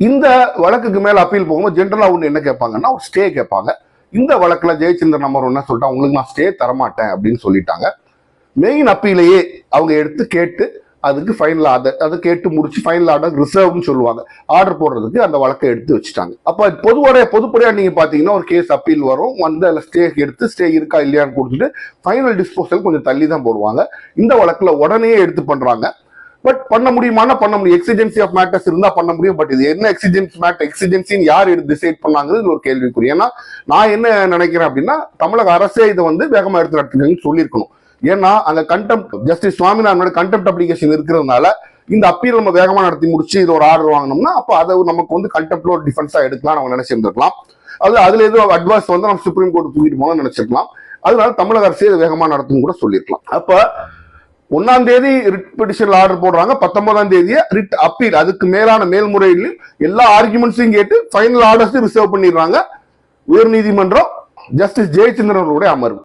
இந்த வழக்குக்கு மேல அப்பீல் போகும்போது ஜென்ரலா ஒண்ணு என்ன கேட்பாங்கன்னா ஒரு ஸ்டே கேட்பாங்க. இந்த வழக்குல ஜெயச்சந்திரன் அமர்வு என்ன சொல்லிட்டாங்க, உங்களுக்கு நான் ஸ்டே தரமாட்டேன் அப்படின்னு சொல்லிட்டாங்க. மெயின் அப்பீலையே அவங்க எடுத்து கேட்டு அதுக்கு ஃபைனல் ஆர்டர், அதை கேட்டு முடிச்சு ஃபைனல் ஆர்டர் ரிசர்வ்னு சொல்லுவாங்க, ஆர்டர் போடுறதுக்கு அந்த வழக்கை எடுத்து வச்சுட்டாங்க. அப்ப பொதுப்படையா நீங்க பாத்தீங்கன்னா ஒரு கேஸ் அப்பீல் வரும், வந்து அதில் ஸ்டே எடுத்து ஸ்டே இருக்கா இல்லையான்னு கொடுத்துட்டு ஃபைனல் டிஸ்போசல் கொஞ்சம் தள்ளி தான் போடுவாங்க. இந்த வழக்குல உடனே எடுத்து பண்றாங்க. பட் பண்ண முடியுமானா பண்ண முடியும், எக்ஸிஜென்சி ஆஃப் மேட்டர்ஸ் இருந்தா பண்ண முடியும். பட் இது என்ன எக்ஸிஜென்சின்னு யார் டிசைட் பண்ணாங்கிறது ஒரு கேள்விக்குறி. ஏன்னா நான் என்ன நினைக்கிறேன் அப்படின்னா, தமிழக அரசே இதை வந்து வேகமா எடுத்து நடத்துங்கன்னு சொல்லியிருக்கணும். ஏன்னா அங்க கண்டெம்ட் ஜஸ்டிஸ் சுவாமிநாதனோட கண்டெம்ட் அப்ளிகேஷன் இருக்கிறதுனால இந்த அப்பீல் நம்ம வேகமா நடத்தி முடிச்சு இது ஒரு ஆர்டர் வாங்கினோம்னா அப்ப அதை நமக்கு வந்து கண்டெம்ட்ல ஒரு டிஃபென்ஸா எடுக்கலாம் நம்ம நினைச்சிருந்திருக்கலாம். அதுல ஏதோ அட்வைஸ் வந்து நம்ம சுப்ரீம் கோர்ட் தூக்கிட்டு போனோம்னு நினைச்சிருக்கலாம். அதனால தமிழக அரசு இதை வேகமா நடத்தும் கூட சொல்லியிருக்கலாம். அப்ப 1ஆம் தேதி ரிட் பெட்டிஷன் ஆர்டர் போடுறாங்க, 19ஆம் தேதியே ரிட் அப்பீல், அதுக்கு மேலான மேல்முறையில் எல்லா ஆர்குமெண்ட்ஸையும் கேட்டு ஃபைனல் ஆர்டர்ஸ் ரிசர்வ் பண்ணிடுறாங்க உயர்நீதிமன்றம், ஜஸ்டிஸ் ஜெயச்சந்திரன் அவர்களுடைய அமர்வு.